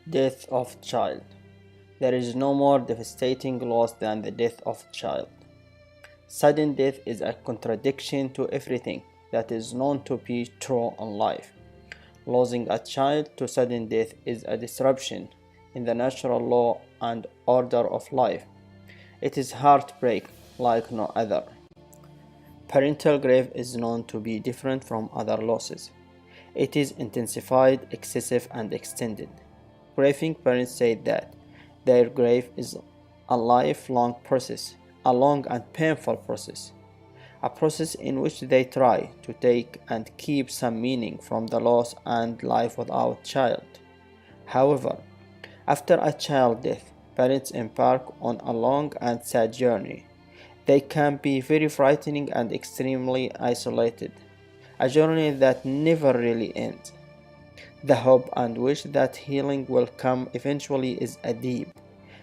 Death of child. There is no more devastating loss than the death of a child. Sudden death is a contradiction to everything that is known to be true in life. Losing a child to sudden death is a disruption in the natural law and order of life. It is heartbreak like no other. Parental grief is known to be different from other losses. It is intensified, excessive, and extended. Grieving parents say that their grief is a lifelong process, a long and painful process, a process in which they try to take and keep some meaning from the loss and life without child. However, after a child death, parents embark on a long and sad journey. They can be very frightening and extremely isolated, a journey that never really ends. The hope and wish that healing will come eventually is a deep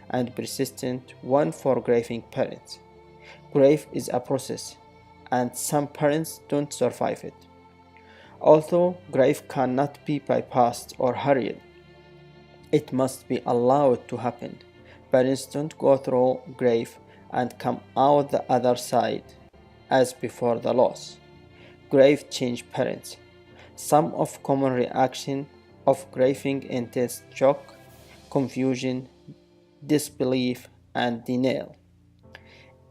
and persistent one for grieving parents. Grief is a process, and some parents don't survive it. Although grief cannot be bypassed or hurried, it must be allowed to happen. Parents don't go through grief and come out the other side as before the loss. Grief change parents. Some of common reaction of grieving intense shock, confusion, disbelief, and denial.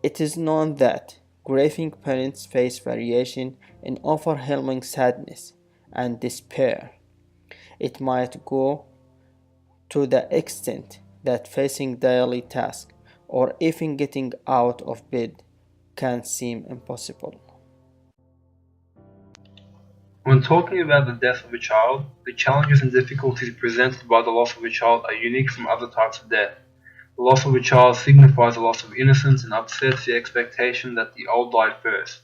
It is known that grieving parents face variation in overwhelming sadness and despair. It might go to the extent that facing daily tasks or even getting out of bed can seem impossible. When talking about the death of a child, the challenges and difficulties presented by the loss of a child are unique from other types of death. The loss of a child signifies a loss of innocence and upsets the expectation that the old died first.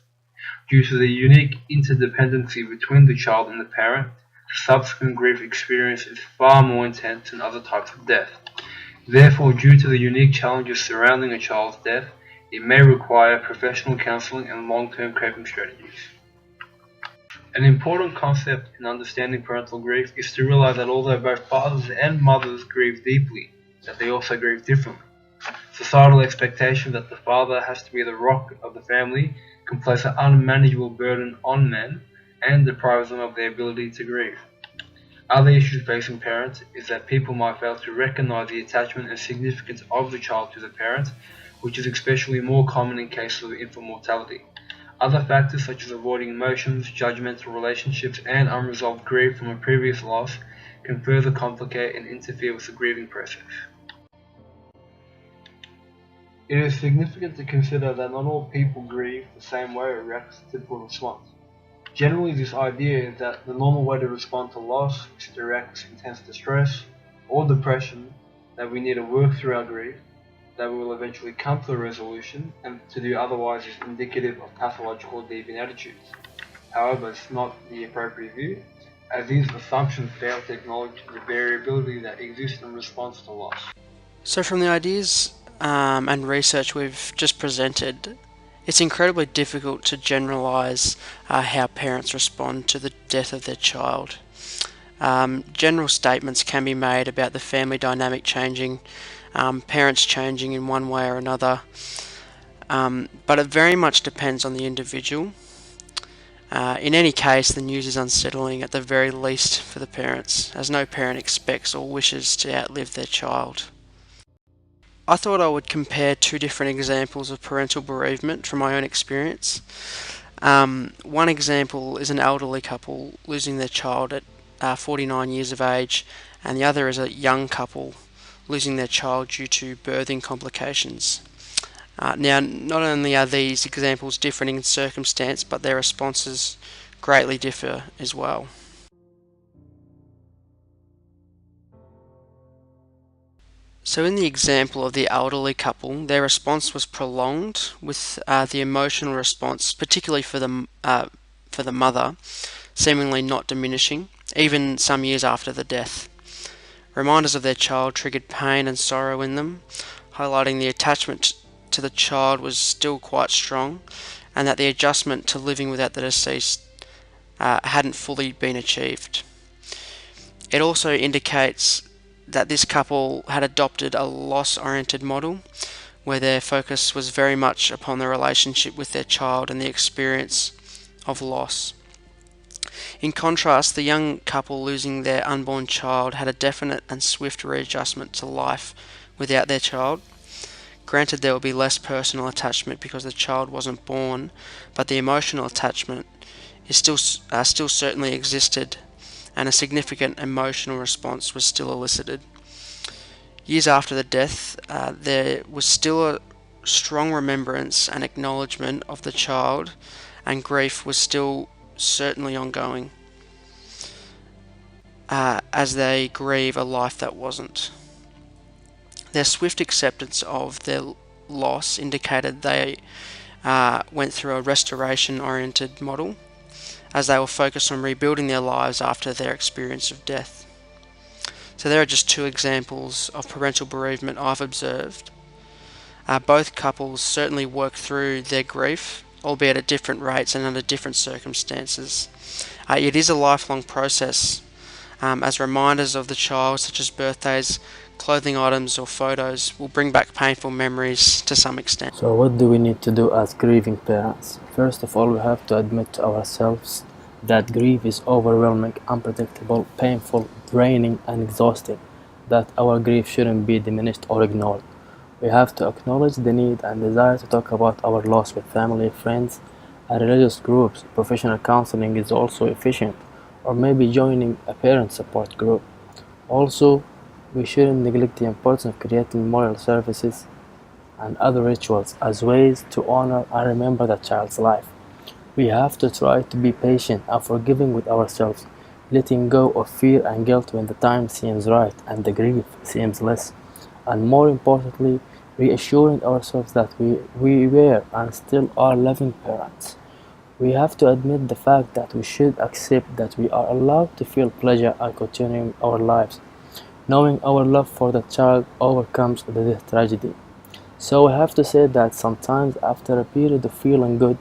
Due to the unique interdependency between the child and the parent, the subsequent grief experience is far more intense than other types of death. Therefore, due to the unique challenges surrounding a child's death, it may require professional counseling and long-term coping strategies. An important concept in understanding parental grief is to realize that although both fathers and mothers grieve deeply, that they also grieve differently. Societal expectation that the father has to be the rock of the family can place an unmanageable burden on men and deprives them of their ability to grieve. Other issues facing parents is that people might fail to recognize the attachment and significance of the child to the parent, which is especially more common in cases of infant mortality. Other factors such as avoiding emotions, judgmental relationships, and unresolved grief from a previous loss can further complicate and interfere with the grieving process. It is significant to consider that not all people grieve the same way or react to a typical response. Generally, this idea is that the normal way to respond to loss is to react with intense distress or depression, that we need to work through our grief, that we will eventually come to a resolution, and to do otherwise is indicative of pathological deviant attitudes. However, it's not the appropriate view, as these assumptions fail to acknowledge the variability that exists in response to loss. So from the ideas and research we've just presented, it's incredibly difficult to generalize how parents respond to the death of their child. General statements can be made about the family dynamic changing, parents changing in one way or another, but it very much depends on the individual. In any case, the news is unsettling at the very least for the parents, as no parent expects or wishes to outlive their child. I thought I would compare two different examples of parental bereavement from my own experience. One example is an elderly couple losing their child at 49 years of age, and the other is a young couple losing their child due to birthing complications. Now, not only are these examples different in circumstance, but their responses greatly differ as well. So in the example of the elderly couple, their response was prolonged, with the emotional response, particularly for the mother, seemingly not diminishing, even some years after the death. Reminders of their child triggered pain and sorrow in them, highlighting the attachment to the child was still quite strong, and that the adjustment to living without the deceased hadn't fully been achieved. It also indicates that this couple had adopted a loss-oriented model where their focus was very much upon the relationship with their child and the experience of loss. In contrast, the young couple losing their unborn child had a definite and swift readjustment to life without their child. Granted, there will be less personal attachment because the child wasn't born, but the emotional attachment is still certainly existed, and a significant emotional response was still elicited. Years after the death, there was still a strong remembrance and acknowledgement of the child, and grief was still certainly ongoing as they grieve a life that wasn't. Their swift acceptance of their loss indicated they went through a restoration-oriented model, as they were focused on rebuilding their lives after their experience of death. So there are just two examples of parental bereavement I've observed. Both couples certainly work through their grief, albeit at different rates and under different circumstances. It is a lifelong process, as reminders of the child, such as birthdays, clothing items or photos, will bring back painful memories to some extent. So what do we need to do as grieving parents? First of all, we have to admit to ourselves that grief is overwhelming, unpredictable, painful, draining, and exhausting, that our grief shouldn't be diminished or ignored. We have to acknowledge the need and desire to talk about our loss with family, friends, and religious groups. Professional counseling is also efficient, or maybe joining a parent support group. Also, we shouldn't neglect the importance of creating memorial services and other rituals as ways to honor and remember the child's life. We have to try to be patient and forgiving with ourselves, letting go of fear and guilt when the time seems right and the grief seems less, and more importantly, reassuring ourselves that we were and still are loving parents. We have to admit the fact that we should accept that we are allowed to feel pleasure and continuing our lives, knowing our love for the child overcomes the death tragedy. So we have to say that sometimes after a period of feeling good,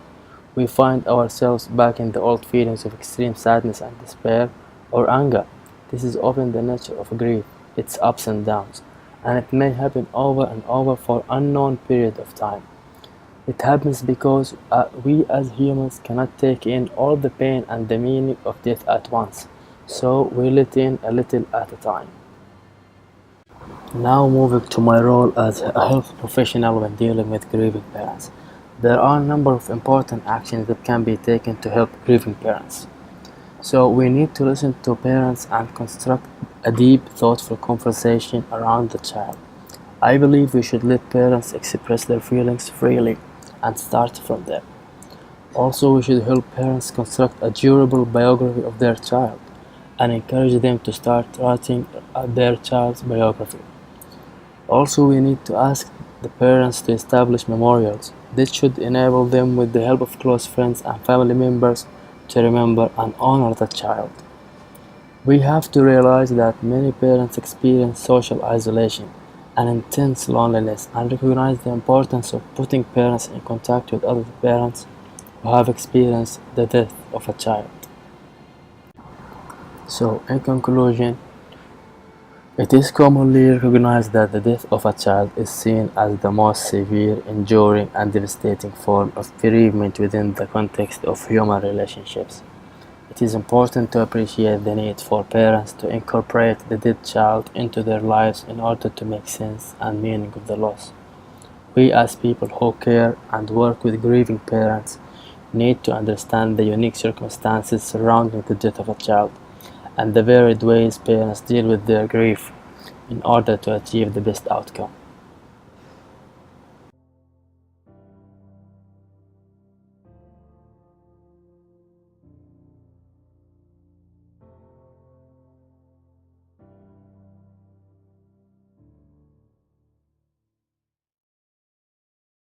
we find ourselves back in the old feelings of extreme sadness and despair or anger. This is often the nature of grief, its ups and downs, and it may happen over and over for an unknown period of time. It happens because we as humans cannot take in all the pain and the meaning of death at once, so we let in a little at a time. Now moving to my role as a health professional when dealing with grieving parents. There are a number of important actions that can be taken to help grieving parents. So we need to listen to parents and construct a deep, thoughtful conversation around the child. I believe we should let parents express their feelings freely and start from there. Also, we should help parents construct a durable biography of their child and encourage them to start writing their child's biography. Also, we need to ask the parents to establish memorials. This should enable them, with the help of close friends and family members, to remember and honor the child. We have to realize that many parents experience social isolation and intense loneliness, and recognize the importance of putting parents in contact with other parents who have experienced the death of a child. So, in conclusion, it is commonly recognized that the death of a child is seen as the most severe, enduring, and devastating form of bereavement within the context of human relationships. It is important to appreciate the need for parents to incorporate the dead child into their lives in order to make sense and meaning of the loss. We, as people who care and work with grieving parents, need to understand the unique circumstances surrounding the death of a child and the varied ways parents deal with their grief in order to achieve the best outcome.